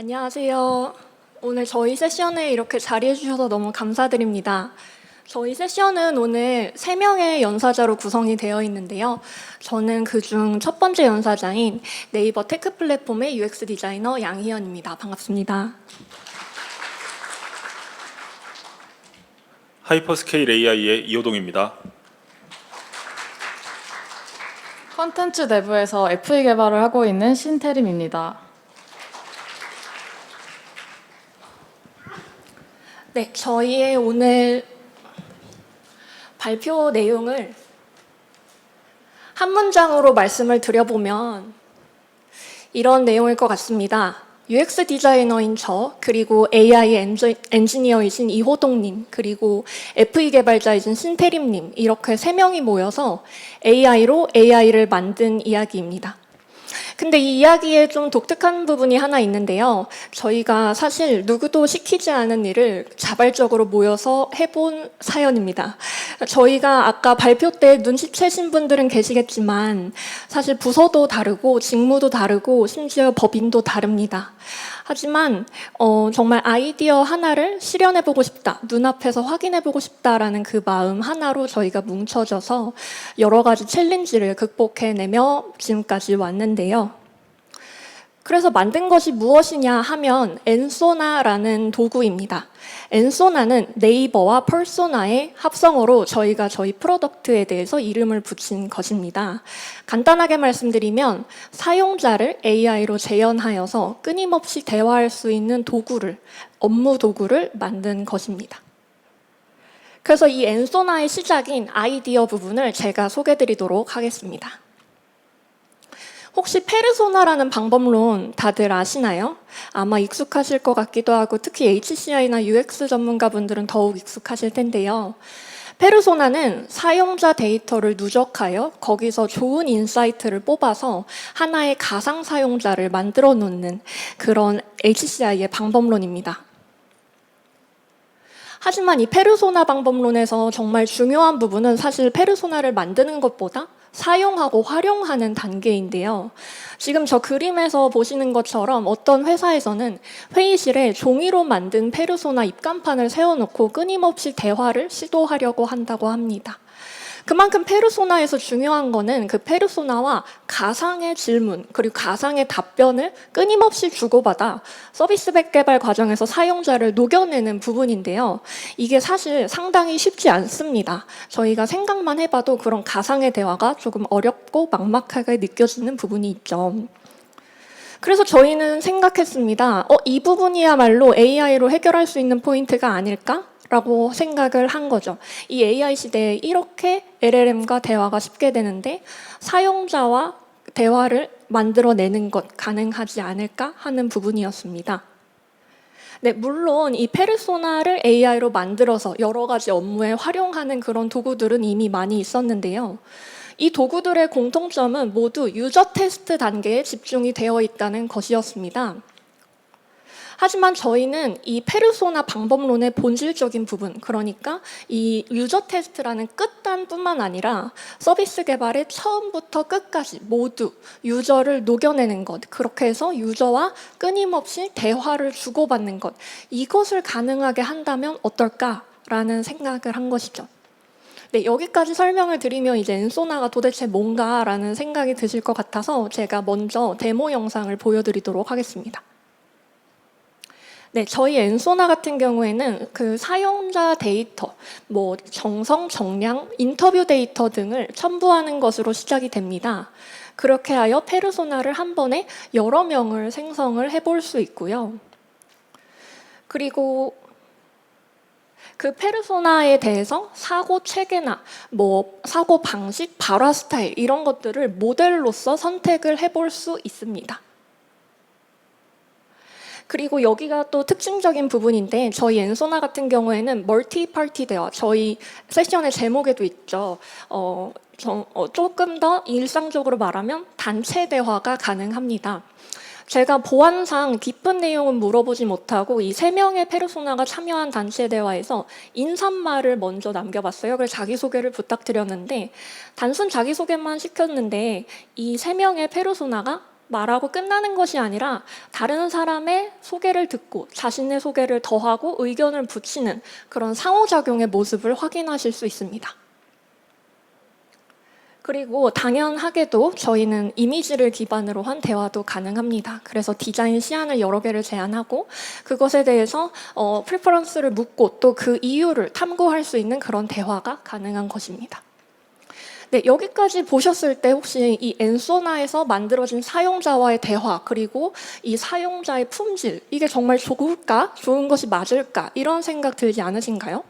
네, 안녕하세요. 오늘 저희 세션에 이렇게 자리해 주셔서 너무 감사드립니다. 저희 세션은 오늘 3명의 연사자로 구성이 되어 있는데요. 저는 그중 첫 번째 연사자인 네이버 테크 플랫폼의 UX 디자이너 양희연입니다. 반갑습니다. 하이퍼스케일 AI의 이호동입니다. 컨텐츠 내부에서 FE 개발을 하고 있는 신태림입니다. 네, 저희의 오늘 발표 내용을 한 문장으로 말씀을 드려보면 이런 내용일 것 같습니다. UX 디자이너인 저, 그리고 AI 엔지니어이신 이호동님, 그리고 FE 개발자이신 신태림님, 이렇게 3명이 모여서 AI로 AI를 만든 이야기입니다. 근데 이 이야기에 좀 독특한 부분이 하나 있는데요. 저희가 사실 누구도 시키지 않은 일을 자발적으로 모여서 해본 사연입니다. 저희가 아까 발표 때 눈치채신 분들은 계시겠지만 사실 부서도 다르고 직무도 다르고 심지어 법인도 다릅니다. 하지만 정말 아이디어 하나를 실현해보고 싶다, 눈앞에서 확인해보고 싶다라는 그 마음 하나로 저희가 뭉쳐져서 여러 가지 챌린지를 극복해내며 지금까지 왔는데요. 그래서 만든 것이 무엇이냐 하면 엔소나라는 도구입니다. 엔소나는 네이버와 퍼소나의 합성어로 저희가 저희 프로덕트에 대해서 이름을 붙인 것입니다. 간단하게 말씀드리면 사용자를 AI로 재현하여서 끊임없이 대화할 수 있는 도구를, 업무 도구를 만든 것입니다. 그래서 이 엔소나의 시작인 아이디어 부분을 제가 소개해드리도록 하겠습니다. 혹시 페르소나라는 방법론 다들 아시나요? 아마 익숙하실 것 같기도 하고 특히 HCI나 UX 전문가분들은 더욱 익숙하실 텐데요. 페르소나는 사용자 데이터를 누적하여 거기서 좋은 인사이트를 뽑아서 하나의 가상 사용자를 만들어 놓는 그런 HCI의 방법론입니다. 하지만 이 페르소나 방법론에서 정말 중요한 부분은 사실 페르소나를 만드는 것보다 사용하고 활용하는 단계인데요. 지금 저 그림에서 보시는 것처럼 어떤 회사에서는 회의실에 종이로 만든 페르소나 입간판을 세워놓고 끊임없이 대화를 시도하려고 한다고 합니다. 그만큼 페르소나에서 중요한 거는 그 페르소나와 가상의 질문 그리고 가상의 답변을 끊임없이 주고받아 서비스백 개발 과정에서 사용자를 녹여내는 부분인데요. 이게 사실 상당히 쉽지 않습니다. 저희가 생각만 해봐도 그런 가상의 대화가 조금 어렵고 막막하게 느껴지는 부분이 있죠. 그래서 저희는 생각했습니다. 이 부분이야말로 AI로 해결할 수 있는 포인트가 아닐까? 라고 생각을 한 거죠. 이 AI 시대에 이렇게 LLM과 대화가 쉽게 되는데 사용자와 대화를 만들어내는 것 가능하지 않을까 하는 부분이었습니다. 네, 물론 이 페르소나를 AI로 만들어서 여러 가지 업무에 활용하는 그런 도구들은 이미 많이 있었는데요. 이 도구들의 공통점은 모두 유저 테스트 단계에 집중이 되어 있다는 것이었습니다. 하지만 저희는 이 페르소나 방법론의 본질적인 부분, 그러니까 이 유저 테스트라는 끝단뿐만 아니라 서비스 개발의 처음부터 끝까지 모두 유저를 녹여내는 것, 그렇게 해서 유저와 끊임없이 대화를 주고받는 것, 이것을 가능하게 한다면 어떨까라는 생각을 한 것이죠. 네, 여기까지 설명을 드리면 이제 엔소나가 도대체 뭔가라는 생각이 드실 것 같아서 제가 먼저 데모 영상을 보여드리도록 하겠습니다. 네, 저희 엔소나 같은 경우에는 그 사용자 데이터, 뭐 정성, 정량, 인터뷰 데이터 등을 첨부하는 것으로 시작이 됩니다. 그렇게 하여 페르소나를 한 번에 여러 명을 생성을 해볼 수 있고요. 그리고 그 페르소나에 대해서 사고 체계나 뭐 사고 방식, 발화 스타일 이런 것들을 모델로서 선택을 해볼 수 있습니다. 그리고 여기가 또 특징적인 부분인데 저희 엔소나 같은 경우에는 멀티 파티 대화, 저희 세션의 제목에도 있죠. 조금 더 일상적으로 말하면 단체 대화가 가능합니다. 제가 보안상 깊은 내용은 물어보지 못하고 이 3명의 페르소나가 참여한 단체 대화에서 인사말을 먼저 남겨봤어요. 그래서 자기소개를 부탁드렸는데 단순 자기소개만 시켰는데 이 3명의 페르소나가 말하고 끝나는 것이 아니라 다른 사람의 소개를 듣고 자신의 소개를 더하고 의견을 붙이는 그런 상호작용의 모습을 확인하실 수 있습니다. 그리고 당연하게도 저희는 이미지를 기반으로 한 대화도 가능합니다. 그래서 디자인 시안을 여러 개를 제안하고 그것에 대해서 프리퍼런스를 묻고 또 그 이유를 탐구할 수 있는 그런 대화가 가능한 것입니다. 네, 여기까지 보셨을 때 혹시 이 엔소나에서 만들어진 사용자와의 대화 그리고 이 사용자의 품질 이게 정말 좋을까? 좋은 것이 맞을까? 이런 생각 들지 않으신가요?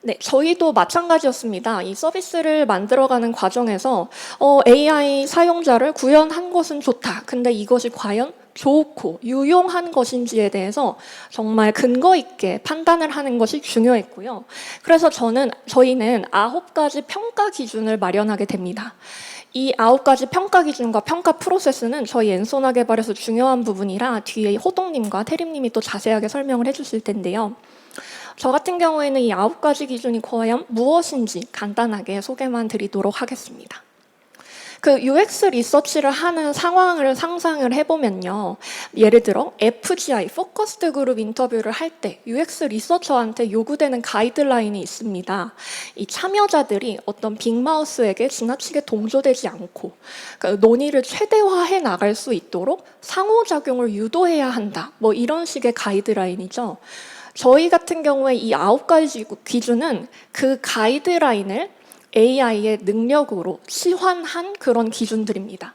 네, 저희도 마찬가지였습니다. 이 서비스를 만들어가는 과정에서 AI 사용자를 구현한 것은 좋다. 근데 이것이 과연 좋고 유용한 것인지에 대해서 정말 근거 있게 판단을 하는 것이 중요했고요. 그래서 저희는 9가지 평가 기준을 마련하게 됩니다. 이 9가지 평가 기준과 평가 프로세스는 저희 엔소나 개발에서 중요한 부분이라 뒤에 호동님과 태림님이 또 자세하게 설명을 해주실 텐데요. 저 같은 경우에는 이 9가지 기준이 과연 무엇인지 간단하게 소개만 드리도록 하겠습니다. 그 UX 리서치를 하는 상황을 상상을 해보면요. 예를 들어 FGI, 포커스드 그룹 인터뷰를 할 때 UX 리서처한테 요구되는 가이드라인이 있습니다. 이 참여자들이 어떤 빅마우스에게 지나치게 동조되지 않고 그러니까 논의를 최대화해 나갈 수 있도록 상호작용을 유도해야 한다. 뭐 이런 식의 가이드라인이죠. 저희 같은 경우에 이 9가지 기준은 그 가이드라인을 AI의 능력으로 치환한 그런 기준들입니다.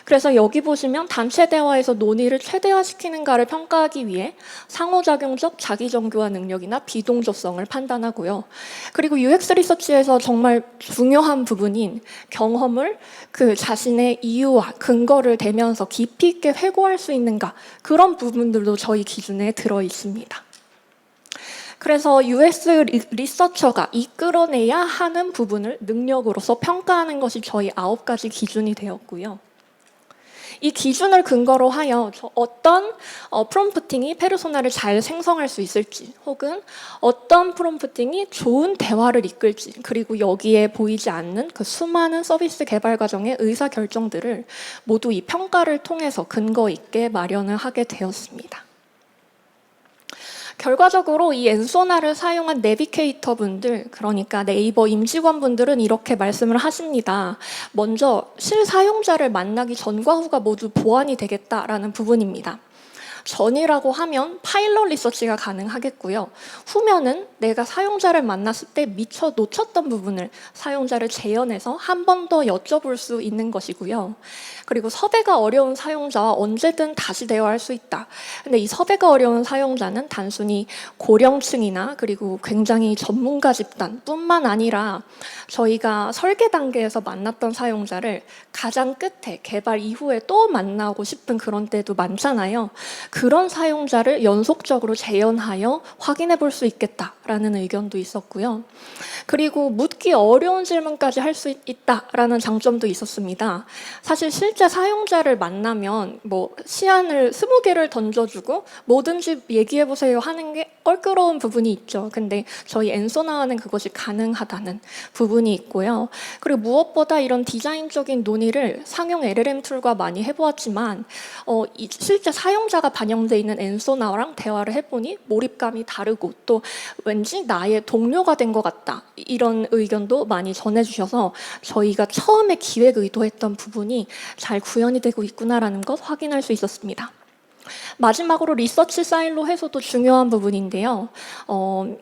그래서 여기 보시면 단체 대화에서 논의를 최대화시키는가를 평가하기 위해 상호작용적 자기정교화 능력이나 비동조성을 판단하고요. 그리고 UX 리서치에서 정말 중요한 부분인 경험을 그 자신의 이유와 근거를 대면서 깊이 있게 회고할 수 있는가 그런 부분들도 저희 기준에 들어 있습니다. 그래서 UX 리서처가 이끌어내야 하는 부분을 능력으로서 평가하는 것이 저희 9가지 기준이 되었고요. 이 기준을 근거로 하여 어떤 프롬프팅이 페르소나를 잘 생성할 수 있을지 혹은 어떤 프롬프팅이 좋은 대화를 이끌지 그리고 여기에 보이지 않는 그 수많은 서비스 개발 과정의 의사결정들을 모두 이 평가를 통해서 근거 있게 마련을 하게 되었습니다. 결과적으로 이 엔소나를 사용한 내비게이터 분들, 그러니까 네이버 임직원분들은 이렇게 말씀을 하십니다. 먼저 실사용자를 만나기 전과 후가 모두 보완이 되겠다라는 부분입니다. 전이라고 하면 파일럿 리서치가 가능하겠고요. 후면은 내가 사용자를 만났을 때 미처 놓쳤던 부분을 사용자를 재현해서 한 번 더 여쭤볼 수 있는 것이고요. 그리고 섭외가 어려운 사용자와 언제든 다시 대화할 수 있다. 근데 이 섭외가 어려운 사용자는 단순히 고령층이나 그리고 굉장히 전문가 집단뿐만 아니라 저희가 설계 단계에서 만났던 사용자를 가장 끝에 개발 이후에 또 만나고 싶은 그런 때도 많잖아요. 그런 사용자를 연속적으로 재현하여 확인해 볼 수 있겠다라는 의견도 있었고요. 그리고 묻기 어려운 질문까지 할 수 있다라는 장점도 있었습니다. 사실 실제 사용자를 만나면 뭐 시안을 20개를 던져주고 뭐든지 얘기해 보세요 하는 게 껄끄러운 부분이 있죠. 근데 저희 엔소나와는 그것이 가능하다는 부분이 있고요. 그리고 무엇보다 이런 디자인적인 논의를 상용 LLM 툴과 많이 해보았지만 실제 사용자가 반영되어 있는 엔소나랑 대화를 해보니 몰입감이 다르고 또 왠지 나의 동료가 된 것 같다. 이런 의견도 많이 전해주셔서 저희가 처음에 기획 의도했던 부분이 잘 구현이 되고 있구나라는 것 확인할 수 있었습니다. 마지막으로 리서치 사일로 해소도 중요한 부분인데요.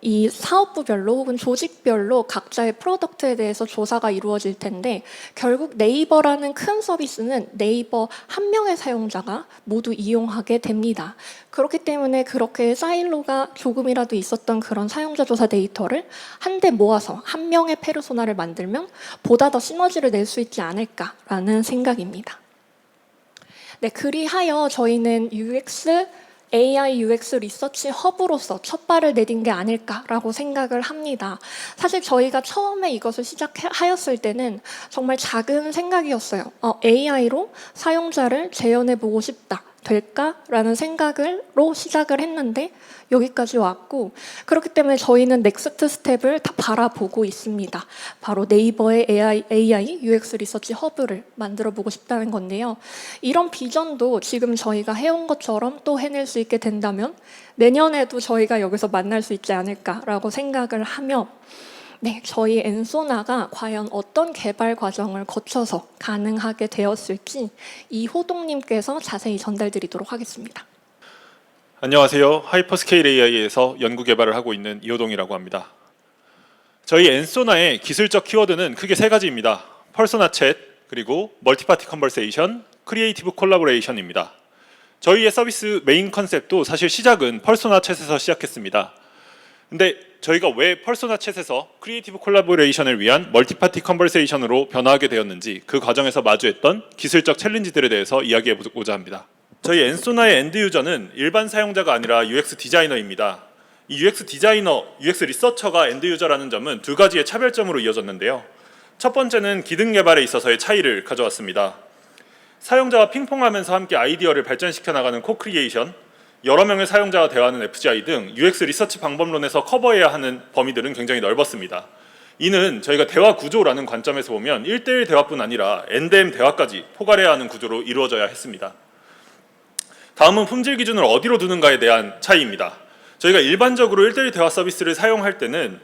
이 사업부별로 혹은 조직별로 각자의 프로덕트에 대해서 조사가 이루어질 텐데 결국 네이버라는 큰 서비스는 네이버 한 명의 사용자가 모두 이용하게 됩니다. 그렇기 때문에 그렇게 사일로가 조금이라도 있었던 그런 사용자 조사 데이터를 한데 모아서 한 명의 페르소나를 만들면 보다 더 시너지를 낼 수 있지 않을까라는 생각입니다. 네, 그리하여 저희는 AI UX 리서치 허브로서 첫 발을 내딘 게 아닐까라고 생각을 합니다. 사실 저희가 처음에 이것을 시작하였을 때는 정말 작은 생각이었어요. AI로 사용자를 재현해보고 싶다. 될까라는 생각으로 시작을 했는데 여기까지 왔고, 그렇기 때문에 저희는 넥스트 스텝을 다 바라보고 있습니다. 바로 네이버의 AI UX 리서치 허브를 만들어 보고 싶다는 건데요. 이런 비전도 지금 저희가 해온 것처럼 또 해낼 수 있게 된다면 내년에도 저희가 여기서 만날 수 있지 않을까라고 생각을 하며, 네, 저희 엔소나가 과연 어떤 개발 과정을 거쳐서 가능하게 되었을지 이호동님께서 자세히 전달드리도록 하겠습니다. 안녕하세요. 하이퍼스케일 AI에서 연구 개발을 하고 있는 이호동이라고 합니다. 저희 엔소나의 기술적 키워드는 크게 세 가지입니다. 퍼소나 챗, 그리고 멀티파티 컨버세이션, 크리에이티브 콜라보레이션입니다. 저희의 서비스 메인 컨셉도 사실 시작은 퍼소나 챗에서 시작했습니다. 근데 저희가 왜 퍼소나 챗에서 크리에이티브 콜라보레이션을 위한 멀티파티 컨버세이션으로 변화하게 되었는지, 그 과정에서 마주했던 기술적 챌린지들에 대해서 이야기해보고자 합니다. 저희 엔소나의 엔드 유저는 일반 사용자가 아니라 UX 디자이너입니다. 이 UX 디자이너, UX 리서처가 엔드 유저라는 점은 두 가지의 차별점으로 이어졌는데요. 첫 번째는 기능 개발에 있어서의 차이를 가져왔습니다. 사용자와 핑퐁하면서 함께 아이디어를 발전시켜 나가는 코크리에이션, 여러 명의 사용자와 대화하는 FGI 등 UX 리서치 방법론에서 커버해야 하는 범위들은 굉장히 넓었습니다. 이는 저희가 대화 구조라는 관점에서 보면 1대1 대화뿐 아니라 엔드엠 대화까지 포괄해야 하는 구조로 이루어져야 했습니다. 다음은 품질 기준을 어디로 두는가에 대한 차이입니다. 저희가 일반적으로 1대1 대화 서비스를 사용할 때는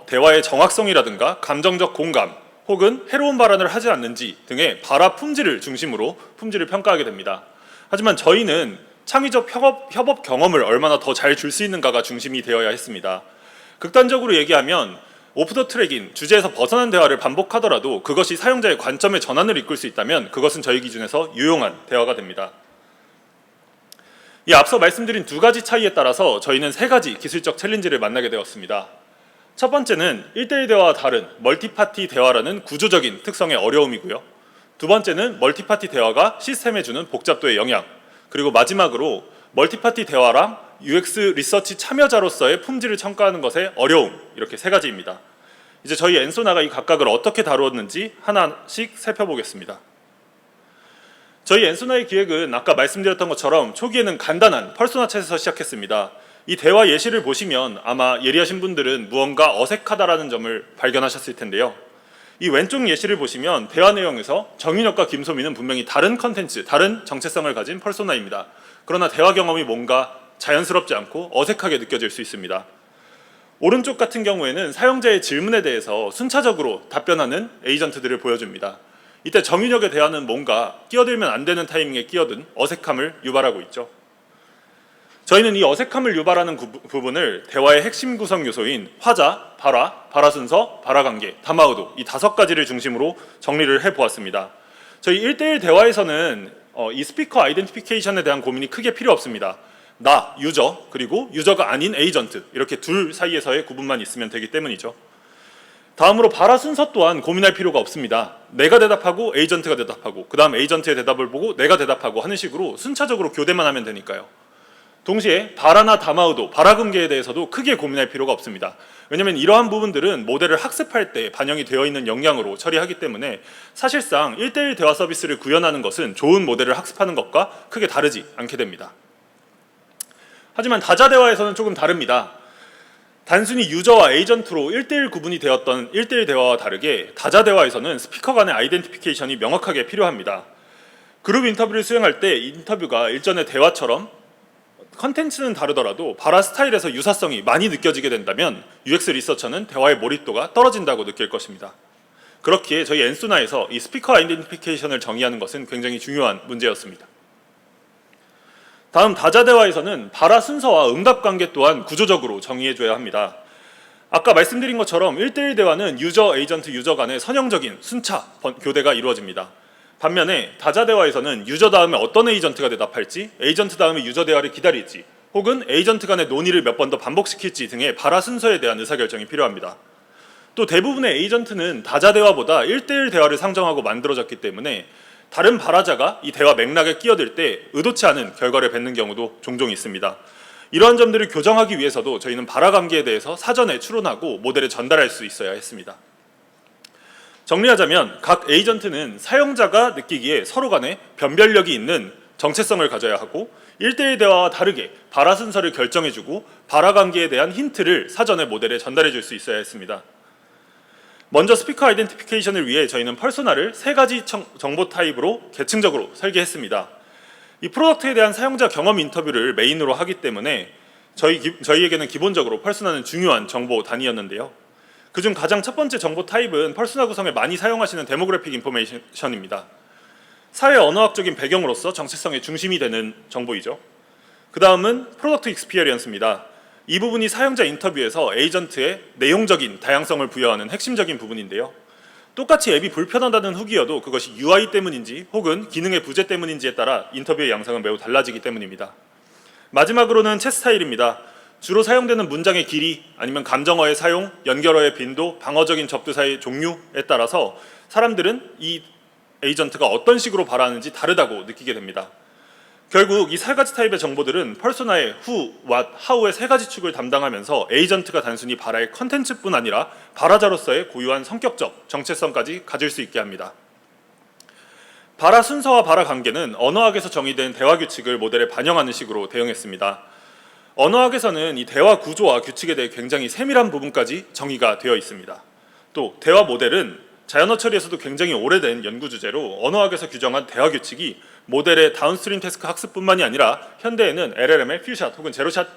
대화의 정확성이라든가 감정적 공감, 혹은 해로운 발언을 하지 않는지 등의 발화 품질을 중심으로 품질을 평가하게 됩니다. 하지만 저희는 창의적 협업 경험을 얼마나 더 잘 줄 수 있는가가 중심이 되어야 했습니다. 극단적으로 얘기하면 오프 더 트랙인 주제에서 벗어난 대화를 반복하더라도 그것이 사용자의 관점의 전환을 이끌 수 있다면 그것은 저희 기준에서 유용한 대화가 됩니다. 이 앞서 말씀드린 두 가지 차이에 따라서 저희는 세 가지 기술적 챌린지를 만나게 되었습니다. 첫 번째는 1대1 대화와 다른 멀티파티 대화라는 구조적인 특성의 어려움이고요. 두 번째는 멀티파티 대화가 시스템에 주는 복잡도의 영향, 그리고 마지막으로 멀티파티 대화랑 UX 리서치 참여자로서의 품질을 평가하는 것의 어려움, 이렇게 세 가지입니다. 이제 저희 엔소나가 이 각각을 어떻게 다루었는지 하나씩 살펴보겠습니다. 저희 엔소나의 기획은 아까 말씀드렸던 것처럼 초기에는 간단한 퍼소나 챗에서 시작했습니다. 이 대화 예시를 보시면 아마 예리하신 분들은 무언가 어색하다라는 점을 발견하셨을 텐데요. 이 왼쪽 예시를 보시면 대화 내용에서 정인혁과 김소민은 분명히 다른 컨텐츠, 다른 정체성을 가진 퍼소나입니다. 그러나 대화 경험이 뭔가 자연스럽지 않고 어색하게 느껴질 수 있습니다. 오른쪽 같은 경우에는 사용자의 질문에 대해서 순차적으로 답변하는 에이전트들을 보여줍니다. 이때 정인혁의 대화는 뭔가 끼어들면 안 되는 타이밍에 끼어든 어색함을 유발하고 있죠. 저희는 이 어색함을 유발하는 부분을 대화의 핵심 구성 요소인 화자, 발화 순서, 발화 관계, 담화의도 이 5가지를 중심으로 정리를 해보았습니다. 저희 1대1 대화에서는 이 스피커 아이덴티피케이션에 대한 고민이 크게 필요 없습니다. 나, 유저, 그리고 유저가 아닌 에이전트, 이렇게 둘 사이에서의 구분만 있으면 되기 때문이죠. 다음으로 발화 순서 또한 고민할 필요가 없습니다. 내가 대답하고 에이전트가 대답하고 그 다음 에이전트의 대답을 보고 내가 대답하고 하는 식으로 순차적으로 교대만 하면 되니까요. 동시에 발화나 담화의도, 발화 금계에 대해서도 크게 고민할 필요가 없습니다. 왜냐하면 이러한 부분들은 모델을 학습할 때 반영이 되어 있는 역량으로 처리하기 때문에 사실상 1대1 대화 서비스를 구현하는 것은 좋은 모델을 학습하는 것과 크게 다르지 않게 됩니다. 하지만 다자 대화에서는 조금 다릅니다. 단순히 유저와 에이전트로 1대1 구분이 되었던 1대1 대화와 다르게 다자 대화에서는 스피커 간의 아이덴티피케이션이 명확하게 필요합니다. 그룹 인터뷰를 수행할 때 인터뷰가 일전의 대화처럼 컨텐츠는 다르더라도 발화 스타일에서 유사성이 많이 느껴지게 된다면 UX 리서처는 대화의 몰입도가 떨어진다고 느낄 것입니다. 그렇기에 저희 엔소나에서 이 스피커 아이덴티피케이션을 정의하는 것은 굉장히 중요한 문제였습니다. 다음 다자 대화에서는 발화 순서와 응답 관계 또한 구조적으로 정의해줘야 합니다. 아까 말씀드린 것처럼 1대1 대화는 유저, 에이전트, 유저 간의 선형적인 순차 교대가 이루어집니다. 반면에 다자 대화에서는 유저 다음에 어떤 에이전트가 대답할지, 에이전트 다음에 유저 대화를 기다릴지, 혹은 에이전트 간의 논의를 몇 번 더 반복시킬지 등의 발화 순서에 대한 의사결정이 필요합니다. 또 대부분의 에이전트는 다자 대화보다 1대1 대화를 상정하고 만들어졌기 때문에 다른 발화자가 이 대화 맥락에 끼어들 때 의도치 않은 결과를 뱉는 경우도 종종 있습니다. 이러한 점들을 교정하기 위해서도 저희는 발화 관계에 대해서 사전에 추론하고 모델에 전달할 수 있어야 했습니다. 정리하자면 각 에이전트는 사용자가 느끼기에 서로 간에 변별력이 있는 정체성을 가져야 하고 1대1 대화와 다르게 발화 순서를 결정해주고 발화 관계에 대한 힌트를 사전에 모델에 전달해 줄 수 있어야 했습니다. 먼저 스피커 아이덴티피케이션을 위해 저희는 퍼소나를 3가지 정보 타입으로 계층적으로 설계했습니다. 이 프로덕트에 대한 사용자 경험 인터뷰를 메인으로 하기 때문에 저희에게는 기본적으로 퍼소나는 중요한 정보 단위였는데요. 그중 가장 첫 번째 정보 타입은 퍼소나 구성에 많이 사용하시는 데모그래픽 인포메이션입니다. 사회 언어학적인 배경으로서 정체성의 중심이 되는 정보이죠. 그 다음은 프로덕트 익스피리언스입니다. 이 부분이 사용자 인터뷰에서 에이전트의 내용적인 다양성을 부여하는 핵심적인 부분인데요. 똑같이 앱이 불편하다는 후기여도 그것이 UI 때문인지 혹은 기능의 부재 때문인지에 따라 인터뷰의 양상은 매우 달라지기 때문입니다. 마지막으로는 챗 스타일입니다. 주로 사용되는 문장의 길이 아니면 감정어의 사용, 연결어의 빈도, 방어적인 접두사의 종류에 따라서 사람들은 이 에이전트가 어떤 식으로 발화하는지 다르다고 느끼게 됩니다. 결국 이 3가지 타입의 정보들은 퍼소나의 who, what, how의 3가지 축을 담당하면서 에이전트가 단순히 발화의 컨텐츠뿐 아니라 발화자로서의 고유한 성격적 정체성까지 가질 수 있게 합니다. 발화 순서와 발화 관계는 언어학에서 정의된 대화 규칙을 모델에 반영하는 식으로 대응했습니다. 언어학에서는 이 대화 구조와 규칙에 대해 굉장히 세밀한 부분까지 정의가 되어 있습니다. 또 대화 모델은 자연어 처리에서도 굉장히 오래된 연구 주제로 언어학에서 규정한 대화 규칙이 모델의 다운스트림 태스크 학습뿐만이 아니라 현대에는 LLM의 퓨샷 혹은 제로샷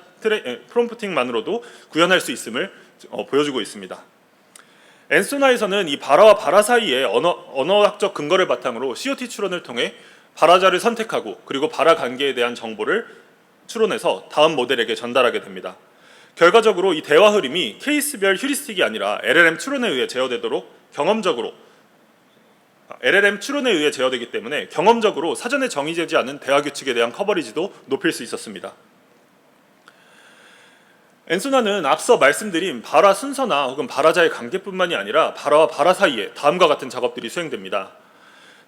프롬프팅만으로도 구현할 수 있음을 보여주고 있습니다. 엔소나에서는 이 발화와 발화 사이에 언어학적 근거를 바탕으로 COT 추론을 통해 발화자를 선택하고 그리고 발화 관계에 대한 정보를 추론해서 다음 모델에게 전달하게 됩니다. 결과적으로 이 대화 흐름이 케이스별 휴리스틱이 아니라 LLM 추론에 의해 제어되기 때문에 경험적으로 사전에 정의되지 않은 대화 규칙에 대한 커버리지도 높일 수 있었습니다. 엔소나는 앞서 말씀드린 발화 순서나 혹은 발화자의 관계뿐만이 아니라 발화와 발화 사이에 다음과 같은 작업들이 수행됩니다.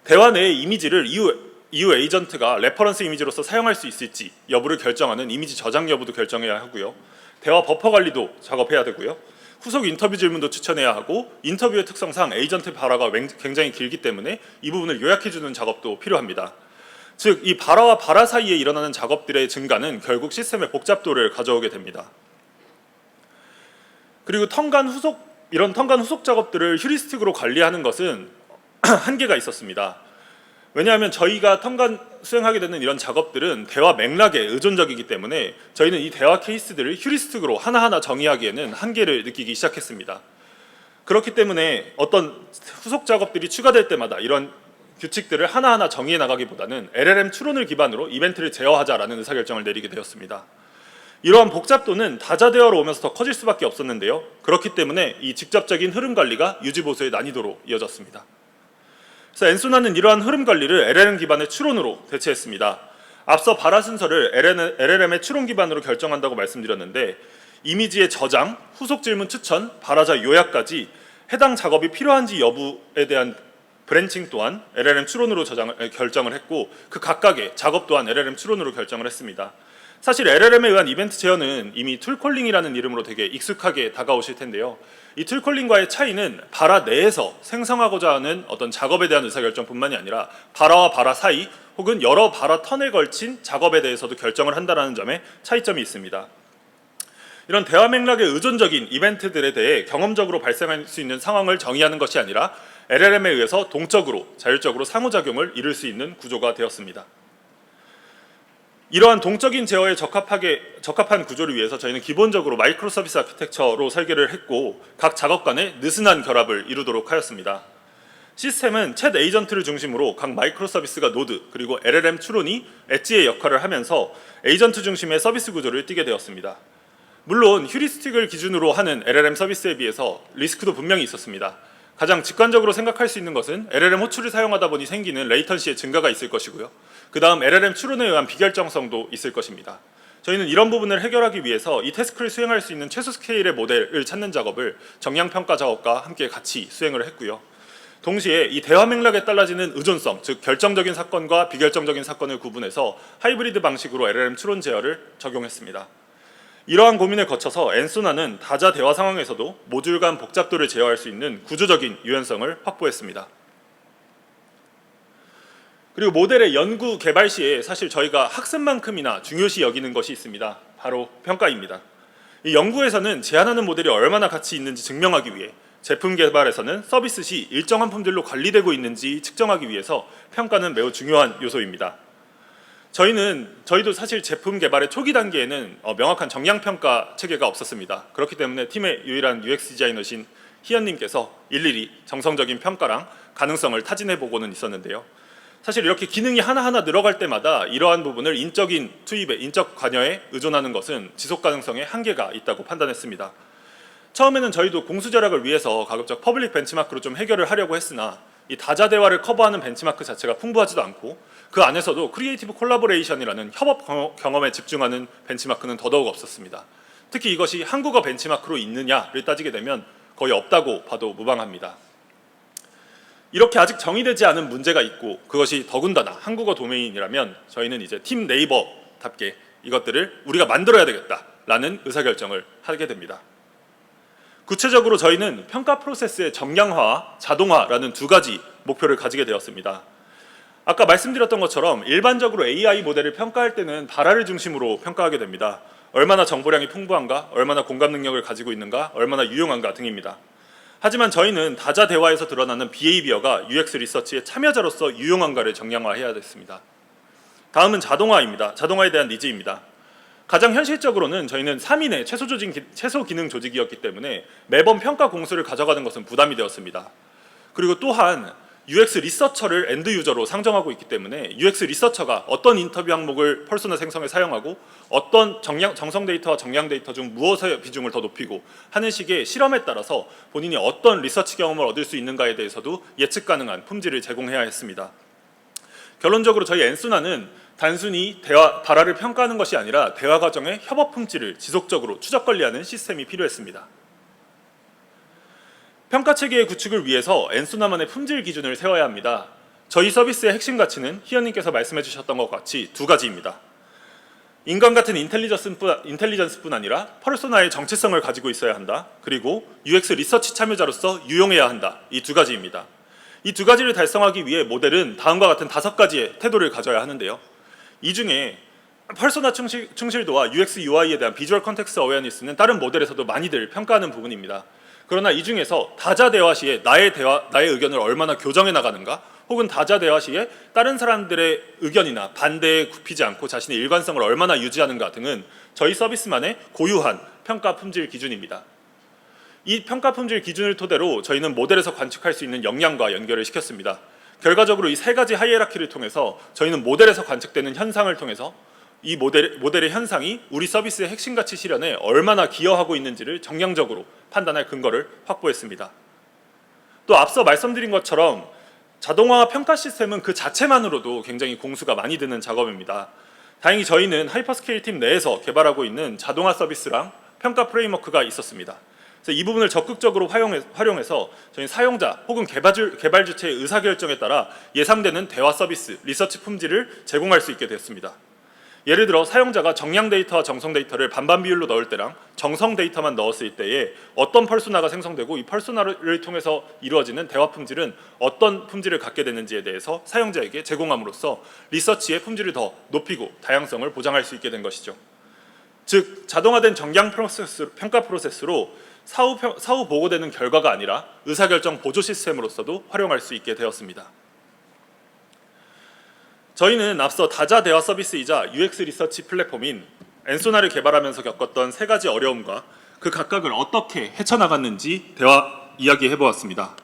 대화 내의 이미지를 이후 에이전트가 레퍼런스 이미지로서 사용할 수 있을지 여부를 결정하는 이미지 저장 여부도 결정해야 하고요. 대화 버퍼 관리도 작업해야 되고요. 후속 인터뷰 질문도 추천해야 하고 인터뷰의 특성상 에이전트 발화가 굉장히 길기 때문에 이 부분을 요약해주는 작업도 필요합니다. 즉, 이 발화와 발화 사이에 일어나는 작업들의 증가는 결국 시스템의 복잡도를 가져오게 됩니다. 그리고 이런 턴간 후속 작업들을 휴리스틱으로 관리하는 것은 한계가 있었습니다. 왜냐하면 저희가 턴간 수행하게 되는 이런 작업들은 대화 맥락에 의존적이기 때문에 저희는 이 대화 케이스들을 휴리스틱으로 하나하나 정의하기에는 한계를 느끼기 시작했습니다. 그렇기 때문에 어떤 후속 작업들이 추가될 때마다 이런 규칙들을 하나하나 정의해 나가기보다는 LLM 추론을 기반으로 이벤트를 제어하자라는 의사결정을 내리게 되었습니다. 이러한 복잡도는 다자대화로 오면서 더 커질 수밖에 없었는데요. 그렇기 때문에 이 직접적인 흐름 관리가 유지보수의 난이도로 이어졌습니다. 그래서 엔소나는 이러한 흐름 관리를 LLM 기반의 추론으로 대체했습니다. 앞서 발화 순서를 LLM의 추론 기반으로 결정한다고 말씀드렸는데 이미지의 저장, 후속 질문 추천, 발화자 요약까지 해당 작업이 필요한지 여부에 대한 브랜칭 또한 LLM 추론으로 결정을 했고 그 각각의 작업 또한 LLM 추론으로 결정을 했습니다. 사실 LLM에 의한 이벤트 제어는 이미 툴콜링이라는 이름으로 되게 익숙하게 다가오실 텐데요. 이 툴콜링과의 차이는 발화 내에서 생성하고자 하는 어떤 작업에 대한 의사결정뿐만이 아니라 발화와 발화 사이 혹은 여러 발화 턴에 걸친 작업에 대해서도 결정을 한다는 점에 차이점이 있습니다. 이런 대화 맥락의 의존적인 이벤트들에 대해 경험적으로 발생할 수 있는 상황을 정의하는 것이 아니라 LLM에 의해서 동적으로 자율적으로 상호작용을 이룰 수 있는 구조가 되었습니다. 이러한 동적인 제어에 적합한 구조를 위해서 저희는 기본적으로 마이크로 서비스 아키텍처로 설계를 했고 각 작업 간의 느슨한 결합을 이루도록 하였습니다. 시스템은 챗 에이전트를 중심으로 각 마이크로 서비스가 노드 그리고 LLM 추론이 엣지의 역할을 하면서 에이전트 중심의 서비스 구조를 띠게 되었습니다. 물론 휴리스틱을 기준으로 하는 LLM 서비스에 비해서 리스크도 분명히 있었습니다. 가장 직관적으로 생각할 수 있는 것은 LLM 호출을 사용하다 보니 생기는 레이턴시의 증가가 있을 것이고요. 그 다음 LLM 추론에 의한 비결정성도 있을 것입니다. 저희는 이런 부분을 해결하기 위해서 이 태스크를 수행할 수 있는 최소 스케일의 모델을 찾는 작업을 정량평가 작업과 함께 같이 수행을 했고요. 동시에 이 대화 맥락에 달라지는 의존성, 즉 결정적인 사건과 비결정적인 사건을 구분해서 하이브리드 방식으로 LLM 추론 제어를 적용했습니다. 이러한 고민을 거쳐서 엔소나는 다자 대화 상황에서도 모듈 간 복잡도를 제어할 수 있는 구조적인 유연성을 확보했습니다. 그리고 모델의 연구 개발 시에 사실 저희가 학습만큼이나 중요시 여기는 것이 있습니다. 바로 평가입니다. 이 연구에서는 제안하는 모델이 얼마나 가치 있는지 증명하기 위해, 제품 개발에서는 서비스 시 일정한 품질로 관리되고 있는지 측정하기 위해서 평가는 매우 중요한 요소입니다. 저희도 사실 제품 개발의 초기 단계에는 명확한 정량평가 체계가 없었습니다. 그렇기 때문에 팀의 유일한 UX 디자이너신 희연님께서 일일이 정성적인 평가랑 가능성을 타진해보고는 있었는데요. 사실 이렇게 기능이 하나하나 늘어갈 때마다 이러한 부분을 인적인 투입에, 인적 관여에 의존하는 것은 지속 가능성에 한계가 있다고 판단했습니다. 처음에는 저희도 공수 절약을 위해서 가급적 퍼블릭 벤치마크로 좀 해결을 하려고 했으나 이 다자 대화를 커버하는 벤치마크 자체가 풍부하지도 않고 그 안에서도 크리에이티브 콜라보레이션이라는 협업 경험에 집중하는 벤치마크는 더더욱 없었습니다. 특히 이것이 한국어 벤치마크로 있느냐를 따지게 되면 거의 없다고 봐도 무방합니다. 이렇게 아직 정의되지 않은 문제가 있고 그것이 더군다나 한국어 도메인이라면 저희는 이제 팀 네이버답게 이것들을 우리가 만들어야 되겠다라는 의사결정을 하게 됩니다. 구체적으로 저희는 평가 프로세스의 정량화와 자동화라는 두 가지 목표를 가지게 되었습니다. 아까 말씀드렸던 것처럼 일반적으로 AI 모델을 평가할 때는 발화를 중심으로 평가하게 됩니다. 얼마나 정보량이 풍부한가, 얼마나 공감 능력을 가지고 있는가, 얼마나 유용한가 등입니다. 하지만 저희는 다자 대화에서 드러나는 비헤이비어가 UX 리서치의 참여자로서 유용한가를 정량화해야 됐습니다. 다음은 자동화입니다. 자동화에 대한 니즈입니다. 가장 현실적으로는 저희는 3인의 최소 기능 조직이었기 때문에 매번 평가 공수를 가져가는 것은 부담이 되었습니다. 그리고 또한 UX 리서처를 엔드 유저로 상정하고 있기 때문에 UX 리서처가 어떤 인터뷰 항목을 퍼소나 생성에 사용하고 어떤 정성 데이터와 정량 데이터 중 무엇의 비중을 더 높이고 하는 식의 실험에 따라서 본인이 어떤 리서치 경험을 얻을 수 있는가에 대해서도 예측 가능한 품질을 제공해야 했습니다. 결론적으로 저희 엔소나는 단순히 발화를 평가하는 것이 아니라 대화 과정의 협업 품질을 지속적으로 추적 관리하는 시스템이 필요했습니다. 평가 체계의 구축을 위해서 엔소나만의 품질 기준을 세워야 합니다. 저희 서비스의 핵심 가치는 희연님께서 말씀해 주셨던 것 같이 두 가지입니다. 인간 같은 인텔리전스뿐 아니라 퍼소나의 정체성을 가지고 있어야 한다. 그리고 UX 리서치 참여자로서 유용해야 한다. 이 두 가지입니다. 이 두 가지를 달성하기 위해 모델은 다음과 같은 5가지의 태도를 가져야 하는데요. 이 중에 퍼소나 충실도와 UX UI에 대한 비주얼 컨텍스트 어웨어니스는 다른 모델에서도 많이들 평가하는 부분입니다. 그러나 이 중에서 다자 대화 시에 나의 의견을 얼마나 교정해 나가는가, 혹은 다자 대화 시에 다른 사람들의 의견이나 반대에 굽히지 않고 자신의 일관성을 얼마나 유지하는가 등은 저희 서비스만의 고유한 평가 품질 기준입니다. 이 평가 품질 기준을 토대로 저희는 모델에서 관측할 수 있는 역량과 연결을 시켰습니다. 결과적으로 이 3가지 하이에라키를 통해서 저희는 모델에서 관측되는 현상을 통해서 이 모델의 현상이 우리 서비스의 핵심 가치 실현에 얼마나 기여하고 있는지를 정량적으로 판단할 근거를 확보했습니다. 또 앞서 말씀드린 것처럼 자동화 평가 시스템은 그 자체만으로도 굉장히 공수가 많이 드는 작업입니다. 다행히 저희는 하이퍼스케일 팀 내에서 개발하고 있는 자동화 서비스랑 평가 프레임워크가 있었습니다. 그래서 이 부분을 적극적으로 활용해서 저희 사용자 혹은 개발 주체의 의사결정에 따라 예상되는 대화 서비스, 리서치 품질을 제공할 수 있게 됐습니다. 예를 들어 사용자가 정량 데이터와 정성 데이터를 반반 비율로 넣을 때랑 정성 데이터만 넣었을 때에 어떤 퍼소나가 생성되고 이 퍼소나를 통해서 이루어지는 대화 품질은 어떤 품질을 갖게 되는지에 대해서 사용자에게 제공함으로써 리서치의 품질을 더 높이고 다양성을 보장할 수 있게 된 것이죠. 즉 자동화된 정량 평가 프로세스로 사후 보고되는 결과가 아니라 의사결정 보조 시스템으로서도 활용할 수 있게 되었습니다. 저희는 앞서 다자 대화 서비스이자 UX 리서치 플랫폼인 엔소나를 개발하면서 겪었던 3가지 어려움과 그 각각을 어떻게 헤쳐나갔는지 이야기해 보았습니다.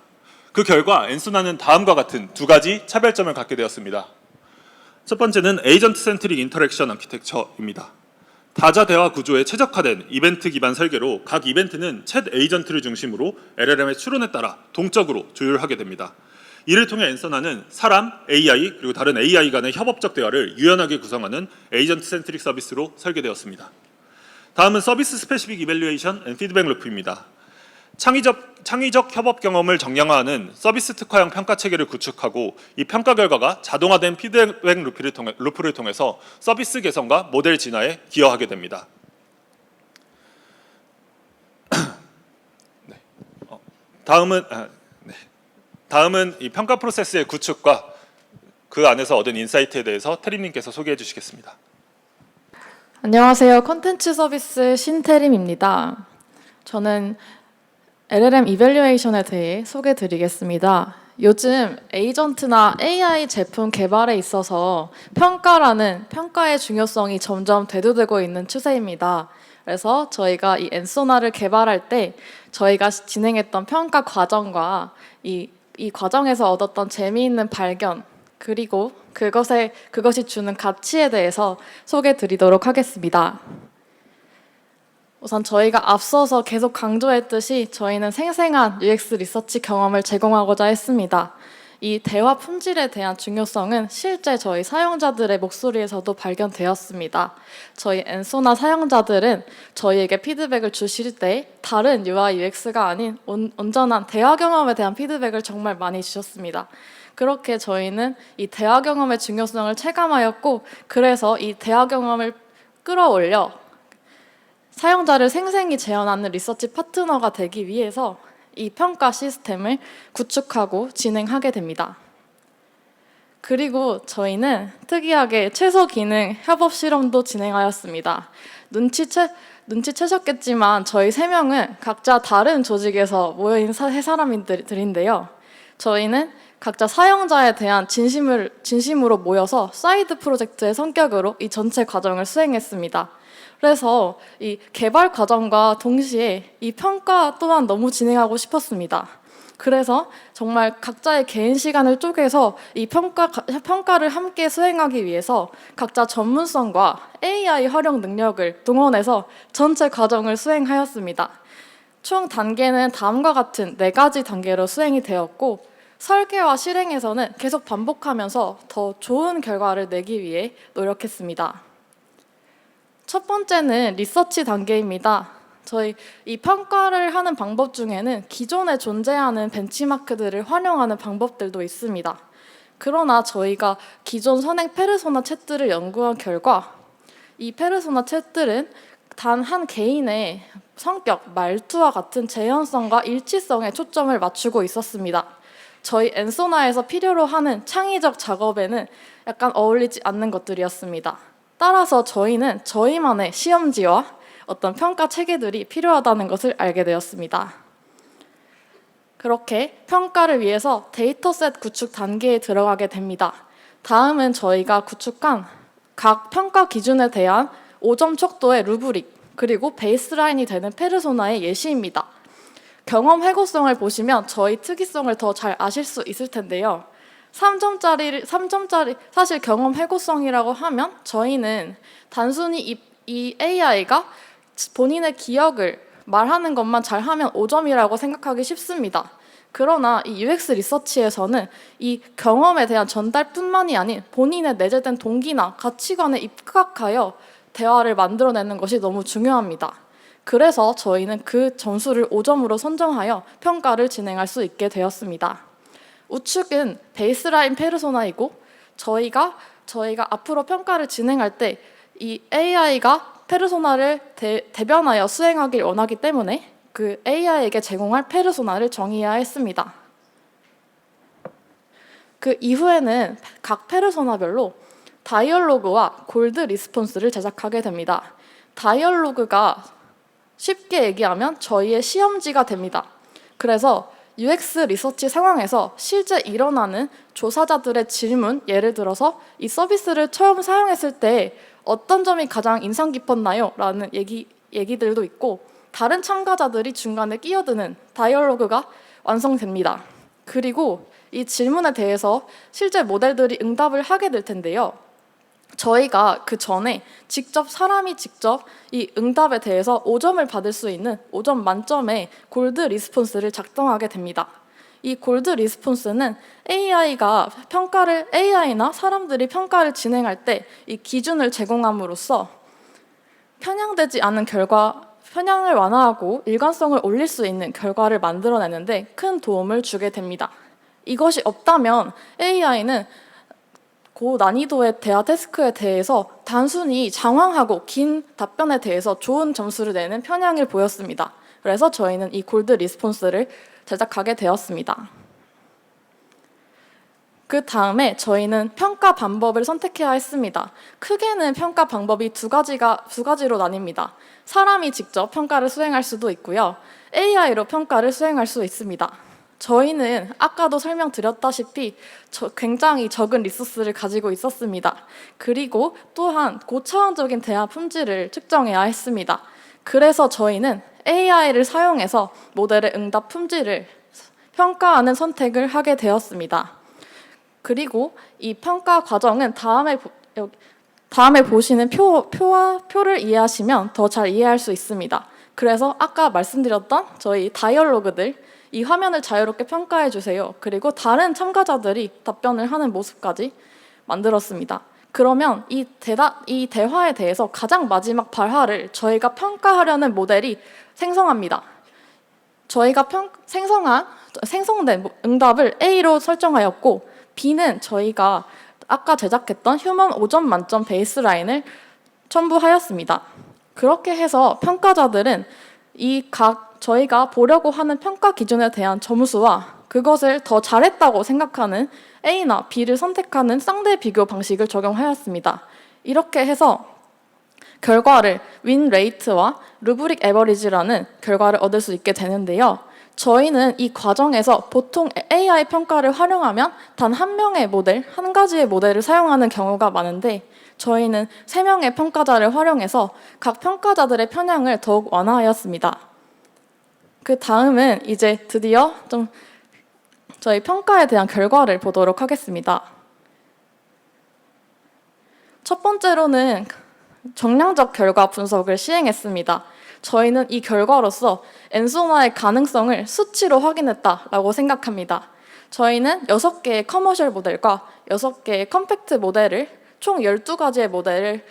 그 결과 엔소나는 다음과 같은 2가지 차별점을 갖게 되었습니다. 첫 번째는 에이전트 센트릭 인터랙션 아키텍처입니다. 다자 대화 구조에 최적화된 이벤트 기반 설계로 각 이벤트는 챗 에이전트를 중심으로 LLM의 추론에 따라 동적으로 조율하게 됩니다. 이를 통해 엔소나는 사람, AI 그리고 다른 AI 간의 협업적 대화를 유연하게 구성하는 에이전트 센트릭 서비스로 설계되었습니다. 다음은 서비스 스페시픽 이밸류에이션 앤 피드백 루프입니다. 창의적 협업 경험을 정량화하는 서비스 특화형 평가 체계를 구축하고 이 평가 결과가 자동화된 피드백 루프를 통해서 서비스 개선과 모델 진화에 기여하게 됩니다. 다음은 이 평가 프로세스의 구축과 그 안에서 얻은 인사이트에 대해서 태림님께서 소개해 주시겠습니다. 안녕하세요. 콘텐츠 서비스 신태림입니다. 저는 LLM 이밸류에이션에 대해 소개드리겠습니다. 요즘 에이전트나 AI 제품 개발에 있어서 평가의 중요성이 점점 대두되고 있는 추세입니다. 그래서 저희가 이 엔소나를 개발할 때 저희가 진행했던 평가 과정과 이 과정에서 얻었던 재미있는 발견, 그리고 그것이 주는 가치에 대해서 소개드리도록 하겠습니다. 우선 저희가 앞서서 계속 강조했듯이 저희는 생생한 UX 리서치 경험을 제공하고자 했습니다. 이 대화 품질에 대한 중요성은 실제 저희 사용자들의 목소리에서도 발견되었습니다. 저희 엔소나 사용자들은 저희에게 피드백을 주실 때 다른 UI, UX가 아닌 온전한 대화 경험에 대한 피드백을 정말 많이 주셨습니다. 그렇게 저희는 이 대화 경험의 중요성을 체감하였고, 그래서 이 대화 경험을 끌어올려 사용자를 생생히 재현하는 리서치 파트너가 되기 위해서 이 평가 시스템을 구축하고 진행하게 됩니다. 그리고 저희는 특이하게 최소 기능 협업 실험도 진행하였습니다. 눈치채셨겠지만 저희 3명은 각자 다른 조직에서 모여있는 세 사람들인데요. 저희는 각자 사용자에 대한 진심으로 모여서 사이드 프로젝트의 성격으로 이 전체 과정을 수행했습니다. 그래서 이 개발 과정과 동시에 이 평가 또한 너무 진행하고 싶었습니다. 그래서 정말 각자의 개인 시간을 쪼개서 이 평가를 함께 수행하기 위해서 각자 전문성과 AI 활용 능력을 동원해서 전체 과정을 수행하였습니다. 총 단계는 다음과 같은 4가지 단계로 수행이 되었고, 설계와 실행에서는 계속 반복하면서 더 좋은 결과를 내기 위해 노력했습니다. 첫 번째는 리서치 단계입니다. 저희 이 평가를 하는 방법 중에는 기존에 존재하는 벤치마크들을 활용하는 방법들도 있습니다. 그러나 저희가 기존 선행 페르소나 챗들을 연구한 결과 이 페르소나 챗들은 단 한 개인의 성격, 말투와 같은 재현성과 일치성에 초점을 맞추고 있었습니다. 저희 엔소나에서 필요로 하는 창의적 작업에는 약간 어울리지 않는 것들이었습니다. 따라서 저희는 저희만의 시험지와 어떤 평가 체계들이 필요하다는 것을 알게 되었습니다. 그렇게 평가를 위해서 데이터셋 구축 단계에 들어가게 됩니다. 다음은 저희가 구축한 각 평가 기준에 대한 5점 척도의 루브릭, 그리고 베이스라인이 되는 페르소나의 예시입니다. 경험 회고성을 보시면 저희 특이성을 더 잘 아실 수 있을 텐데요. 3점짜리 사실 경험 회고성이라고 하면 저희는 단순히 이 AI가 본인의 기억을 말하는 것만 잘하면 5점이라고 생각하기 쉽습니다. 그러나 이 UX 리서치에서는 이 경험에 대한 전달뿐만이 아닌 본인의 내재된 동기나 가치관에 입각하여 대화를 만들어내는 것이 너무 중요합니다. 그래서 저희는 그 점수를 5점으로 선정하여 평가를 진행할 수 있게 되었습니다. 우측은 베이스라인 페르소나이고 저희가 앞으로 평가를 진행할 때 이 AI가 페르소나를 대변하여 수행하길 원하기 때문에 그 AI에게 제공할 페르소나를 정의해야 했습니다. 그 이후에는 각 페르소나별로 다이얼로그와 골드 리스폰스를 제작하게 됩니다. 다이얼로그가 쉽게 얘기하면 저희의 시험지가 됩니다. 그래서 UX 리서치 상황에서 실제 일어나는 조사자들의 질문, 예를 들어서 이 서비스를 처음 사용했을 때 어떤 점이 가장 인상 깊었나요? 라는 얘기들도 있고, 다른 참가자들이 중간에 끼어드는 다이얼로그가 완성됩니다. 그리고 이 질문에 대해서 실제 모델들이 응답을 하게 될 텐데요. 저희가 그 전에 사람이 직접 이 응답에 대해서 5점을 받을 수 있는 5점 만점의 골드 리스폰스를 작성하게 됩니다. 이 골드 리스폰스는 AI나 사람들이 평가를 진행할 때 이 기준을 제공함으로써 편향되지 않은 편향을 완화하고 일관성을 올릴 수 있는 결과를 만들어내는데 큰 도움을 주게 됩니다. 이것이 없다면 AI는 고난이도의 대화 태스크에 대해서 단순히 장황하고 긴 답변에 대해서 좋은 점수를 내는 편향을 보였습니다. 그래서 저희는 이 골드 리스폰스를 제작하게 되었습니다. 그 다음에 저희는 평가 방법을 선택해야 했습니다. 크게는 평가 방법이 두 가지로 나뉩니다. 사람이 직접 평가를 수행할 수도 있고요. AI로 평가를 수행할 수 있습니다. 저희는 아까도 설명드렸다시피 굉장히 적은 리소스를 가지고 있었습니다. 그리고 또한 고차원적인 대화 품질을 측정해야 했습니다. 그래서 저희는 AI를 사용해서 모델의 응답 품질을 평가하는 선택을 하게 되었습니다. 그리고 이 평가 과정은 다음에 보시는 표를 이해하시면 더 잘 이해할 수 있습니다. 그래서 아까 말씀드렸던 저희 다이얼로그들, 이 화면을 자유롭게 평가해 주세요. 그리고 다른 참가자들이 답변을 하는 모습까지 만들었습니다. 그러면 이 대화에 대해서 가장 마지막 발화를 저희가 평가하려는 모델이 생성합니다. 저희가 생성된 응답을 A로 설정하였고, B는 저희가 아까 제작했던 휴먼 5점 만점 베이스라인을 첨부하였습니다. 그렇게 해서 평가자들은 저희가 보려고 하는 평가 기준에 대한 점수와 그것을 더 잘했다고 생각하는 A나 B를 선택하는 쌍대 비교 방식을 적용하였습니다. 이렇게 해서 결과를 윈 레이트와 루브릭 에버리지라는 결과를 얻을 수 있게 되는데요. 저희는 이 과정에서 보통 AI 평가를 활용하면 단 한 명의 모델, 한 가지의 모델을 사용하는 경우가 많은데, 저희는 3명의 평가자를 활용해서 각 평가자들의 편향을 더욱 완화하였습니다. 그 다음은 이제 드디어 좀 저희 평가에 대한 결과를 보도록 하겠습니다. 첫 번째로는 정량적 결과 분석을 시행했습니다. 저희는 이 결과로서 엔소나의 가능성을 수치로 확인했다라고 생각합니다. 저희는 6개의 커머셜 모델과 6개의 컴팩트 모델을 총 12가지의 모델을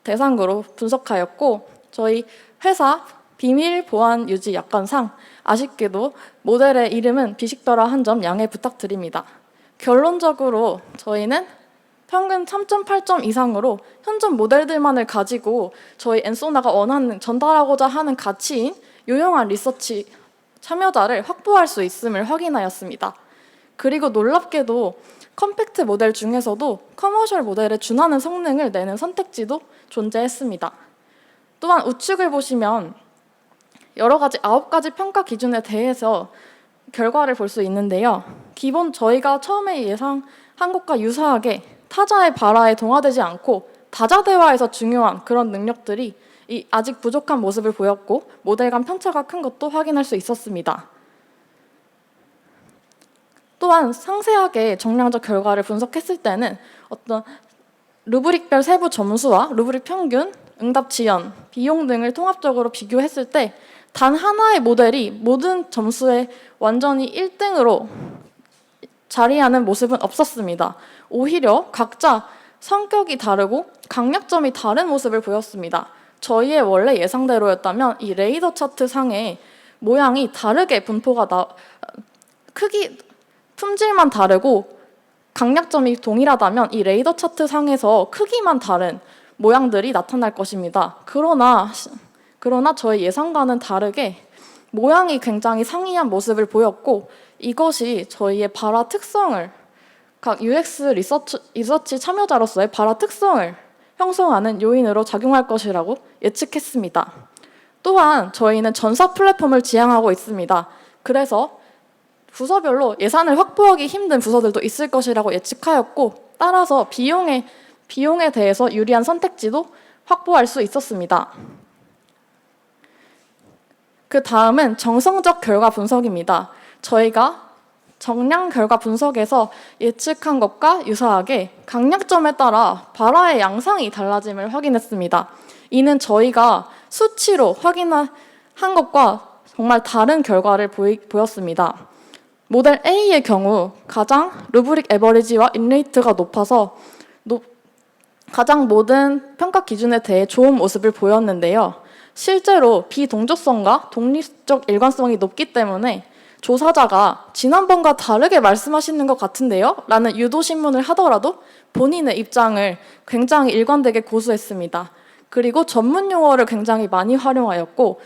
대상으로 분석하였고, 저희 회사 비밀 보안 유지 약관상 아쉽게도 모델의 이름은 비식더라 한 점 양해 부탁드립니다. 결론적으로 저희는 평균 3.8점 이상으로 현존 모델들만을 가지고 저희 엔소나가 전달하고자 하는 가치인 유용한 리서치 참여자를 확보할 수 있음을 확인하였습니다. 그리고 놀랍게도 컴팩트 모델 중에서도 커머셜 모델에 준하는 성능을 내는 선택지도 존재했습니다. 또한 우측을 보시면 여러 가지 9가지 평가 기준에 대해서 결과를 볼 수 있는데요. 기본 저희가 처음에 예상한 것과 유사하게 타자의 발화에 동화되지 않고 다자대화에서 중요한 그런 능력들이 아직 부족한 모습을 보였고, 모델 간 편차가 큰 것도 확인할 수 있었습니다. 또한 상세하게 정량적 결과를 분석했을 때는 어떤 루브릭별 세부 점수와 루브릭 평균, 응답 지연, 비용 등을 통합적으로 비교했을 때 단 하나의 모델이 모든 점수에 완전히 1등으로 자리하는 모습은 없었습니다. 오히려 각자 성격이 다르고 강약점이 다른 모습을 보였습니다. 저희의 원래 예상대로였다면 이 레이더 차트 상의 모양이 다르게 분포가 크기, 품질만 다르고 강약점이 동일하다면 이 레이더 차트 상에서 크기만 다른 모양들이 나타날 것입니다. 그러나 저희 예상과는 다르게 모양이 굉장히 상이한 모습을 보였고, 이것이 저희의 발화 특성을, 각 UX 리서치 참여자로서의 발화 특성을 형성하는 요인으로 작용할 것이라고 예측했습니다. 또한 저희는 전사 플랫폼을 지향하고 있습니다. 그래서 부서별로 예산을 확보하기 힘든 부서들도 있을 것이라고 예측하였고, 따라서 비용에 대해서 유리한 선택지도 확보할 수 있었습니다. 그 다음은 정성적 결과 분석입니다. 저희가 정량 결과 분석에서 예측한 것과 유사하게 강약점에 따라 발화의 양상이 달라짐을 확인했습니다. 이는 저희가 수치로 확인한 것과 정말 다른 결과를 보였습니다. 모델 A의 경우 가장 루브릭 에버리지와 인레이트가 높아서 가장 모든 평가 기준에 대해 좋은 모습을 보였는데요. 실제로 비동조성과 독립적 일관성이 높기 때문에 조사자가 지난번과 다르게 말씀하시는 것 같은데요? 라는 유도신문을 하더라도 본인의 입장을 굉장히 일관되게 고수했습니다. 그리고 전문 용어를 굉장히 많이 활용하였고,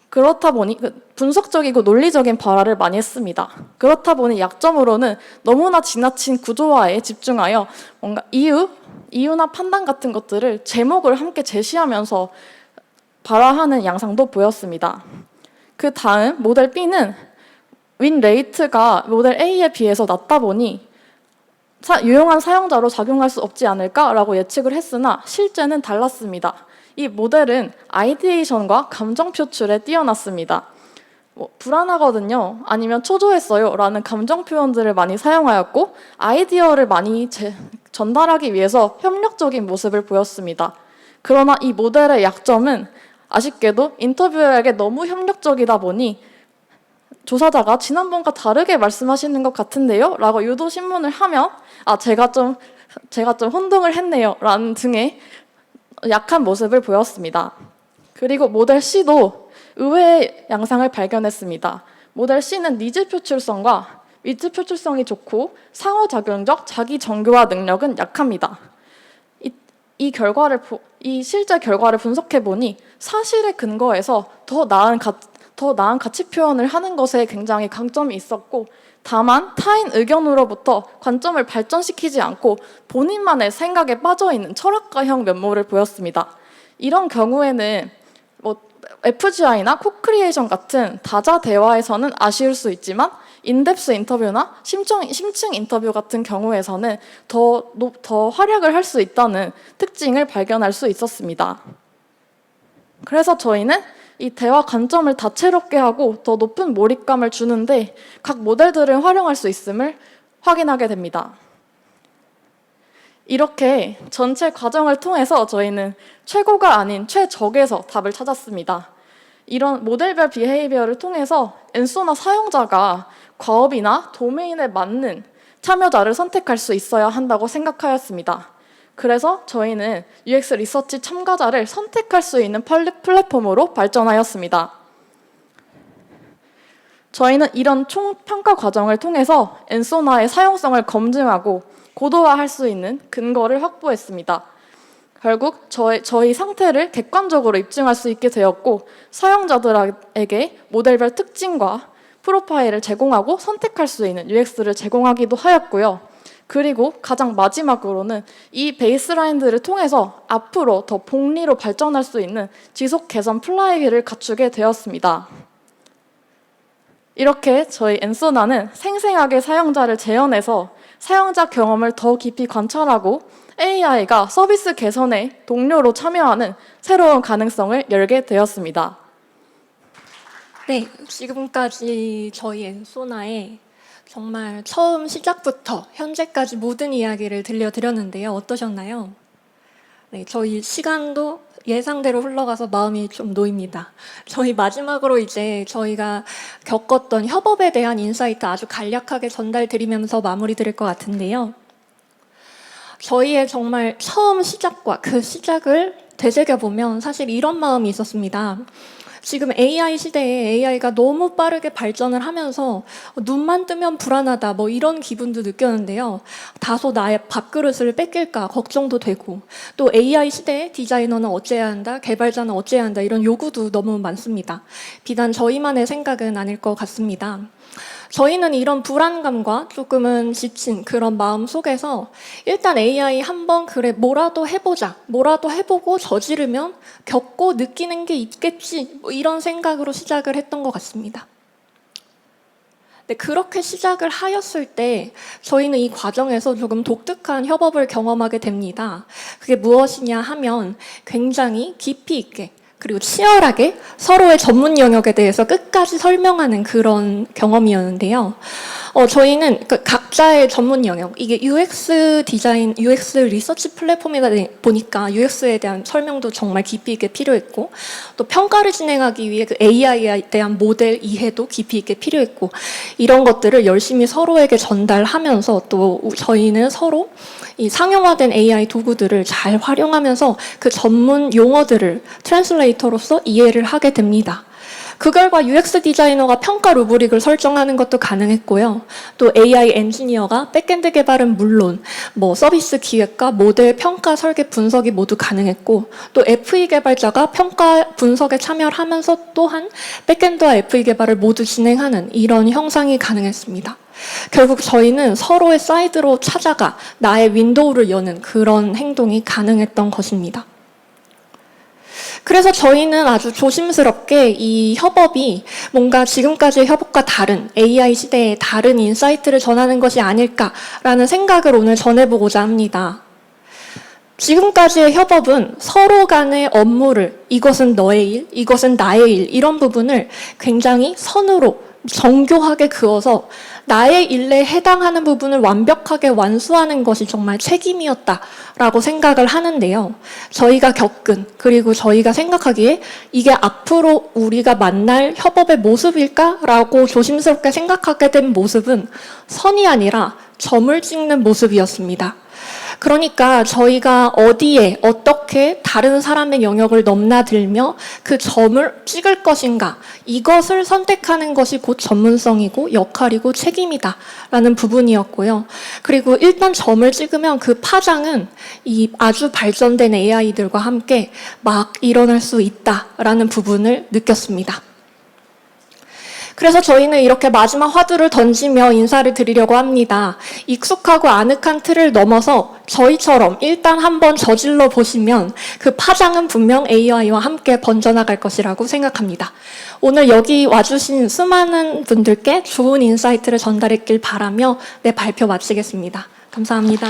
그렇다 보니 분석적이고 논리적인 발화를 많이 했습니다. 그렇다 보니 약점으로는 너무나 지나친 구조화에 집중하여 뭔가 이유나 판단 같은 것들을 제목을 함께 제시하면서 발화하는 양상도 보였습니다. 그 다음 모델 B는 윈 레이트가 모델 A에 비해서 낮다 보니 유용한 사용자로 작용할 수 없지 않을까라고 예측을 했으나 실제는 달랐습니다. 이 모델은 아이디에이션과 감정 표출에 뛰어났습니다. 불안하거든요. 아니면 초조했어요. 라는 감정 표현들을 많이 사용하였고 아이디어를 많이 전달하기 위해서 협력적인 모습을 보였습니다. 그러나 이 모델의 약점은 아쉽게도 인터뷰어에게 너무 협력적이다 보니 조사자가 지난번과 다르게 말씀하시는 것 같은데요? 라고 유도 신문을 하면 제가 좀 혼동을 했네요. 라는 등의 약한 모습을 보였습니다. 그리고 모델 C도 의외의 양상을 발견했습니다. 모델 C는 니즈 표출성과 위트 표출성이 좋고 상호작용적 자기 정교화 능력은 약합니다. 이 실제 결과를 분석해 보니 사실에 근거해서 더 나은 가치 표현을 하는 것에 굉장히 강점이 있었고 다만 타인 의견으로부터 관점을 발전시키지 않고 본인만의 생각에 빠져있는 철학가형 면모를 보였습니다. 이런 경우에는 FGI나 코크리에이션 같은 다자 대화에서는 아쉬울 수 있지만 인덱스 인터뷰나 심층 인터뷰 같은 경우에서는 더 활약을 할 수 있다는 특징을 발견할 수 있었습니다. 그래서 저희는 이 대화 관점을 다채롭게 하고 더 높은 몰입감을 주는데 각 모델들을 활용할 수 있음을 확인하게 됩니다. 이렇게 전체 과정을 통해서 저희는 최고가 아닌 최적에서 답을 찾았습니다. 이런 모델별 비헤이비어를 통해서 엔소나 사용자가 과업이나 도메인에 맞는 참여자를 선택할 수 있어야 한다고 생각하였습니다. 그래서 저희는 UX 리서치 참가자를 선택할 수 있는 플랫폼으로 발전하였습니다. 저희는 이런 총평가 과정을 통해서 엔소나의 사용성을 검증하고 고도화할 수 있는 근거를 확보했습니다. 결국 저희 상태를 객관적으로 입증할 수 있게 되었고 사용자들에게 모델별 특징과 프로파일을 제공하고 선택할 수 있는 UX를 제공하기도 하였고요. 그리고 가장 마지막으로는 이 베이스라인들을 통해서 앞으로 더 복리로 발전할 수 있는 지속 개선 플라이휠을 갖추게 되었습니다. 이렇게 저희 엔소나는 생생하게 사용자를 재현해서 사용자 경험을 더 깊이 관찰하고 AI가 서비스 개선의 동료로 참여하는 새로운 가능성을 열게 되었습니다. 네, 지금까지 저희 엔소나의 정말 처음 시작부터 현재까지 모든 이야기를 들려드렸는데요. 어떠셨나요? 네, 저희 시간도 예상대로 흘러가서 마음이 좀 놓입니다. 저희 마지막으로 이제 저희가 겪었던 협업에 대한 인사이트 아주 간략하게 전달드리면서 마무리 드릴 것 같은데요. 저희의 정말 처음 시작과 그 시작을 되새겨보면 사실 이런 마음이 있었습니다. 지금 AI 시대에 AI가 너무 빠르게 발전을 하면서 눈만 뜨면 불안하다 뭐 이런 기분도 느꼈는데요. 다소 나의 밥그릇을 뺏길까 걱정도 되고 또 AI 시대에 디자이너는 어째야 한다, 개발자는 어째야 한다 이런 요구도 너무 많습니다. 비단 저희만의 생각은 아닐 것 같습니다. 저희는 이런 불안감과 조금은 지친 그런 마음 속에서 일단 AI 한번 그래 뭐라도 해보자, 뭐라도 해보고 저지르면 겪고 느끼는 게 있겠지 뭐 이런 생각으로 시작을 했던 것 같습니다. 네, 그렇게 시작을 하였을 때 저희는 이 과정에서 조금 독특한 협업을 경험하게 됩니다. 그게 무엇이냐 하면 굉장히 깊이 있게 그리고 치열하게 서로의 전문 영역에 대해서 끝까지 설명하는 그런 경험이었는데요. 저희는 각자의 전문 영역, 이게 UX 디자인, UX 리서치 플랫폼이다 보니까 UX에 대한 설명도 정말 깊이 있게 필요했고 또 평가를 진행하기 위해 그 AI에 대한 모델 이해도 깊이 있게 필요했고 이런 것들을 열심히 서로에게 전달하면서 또 저희는 서로 이 상용화된 AI 도구들을 잘 활용하면서 그 전문 용어들을 트랜슬레이터로서 이해를 하게 됩니다. 그 결과 UX 디자이너가 평가 루브릭을 설정하는 것도 가능했고요. 또 AI 엔지니어가 백엔드 개발은 물론 서비스 기획과 모델 평가 설계 분석이 모두 가능했고, 또 FE 개발자가 평가 분석에 참여를 하면서 또한 백엔드와 FE 개발을 모두 진행하는 이런 형상이 가능했습니다. 결국 저희는 서로의 사이드로 찾아가 나의 윈도우를 여는 그런 행동이 가능했던 것입니다. 그래서 저희는 아주 조심스럽게 이 협업이 뭔가 지금까지의 협업과 다른 AI 시대의 다른 인사이트를 전하는 것이 아닐까라는 생각을 오늘 전해보고자 합니다. 지금까지의 협업은 서로 간의 업무를 이것은 너의 일, 이것은 나의 일 이런 부분을 굉장히 선으로 정교하게 그어서 나의 일에 해당하는 부분을 완벽하게 완수하는 것이 정말 책임이었다라고 생각을 하는데요. 저희가 겪은, 그리고 저희가 생각하기에 이게 앞으로 우리가 만날 협업의 모습일까라고 조심스럽게 생각하게 된 모습은 선이 아니라 점을 찍는 모습이었습니다. 그러니까 저희가 어디에 어떻게 다른 사람의 영역을 넘나들며 그 점을 찍을 것인가, 이것을 선택하는 것이 곧 전문성이고 역할이고 책임이다라는 부분이었고요. 그리고 일단 점을 찍으면 그 파장은 이 아주 발전된 AI들과 함께 막 일어날 수 있다라는 부분을 느꼈습니다. 그래서 저희는 이렇게 마지막 화두를 던지며 인사를 드리려고 합니다. 익숙하고 아늑한 틀을 넘어서 저희처럼 일단 한번 저질러 보시면 그 파장은 분명 AI와 함께 번져나갈 것이라고 생각합니다. 오늘 여기 와주신 수많은 분들께 좋은 인사이트를 전달했길 바라며 내 발표 마치겠습니다. 감사합니다.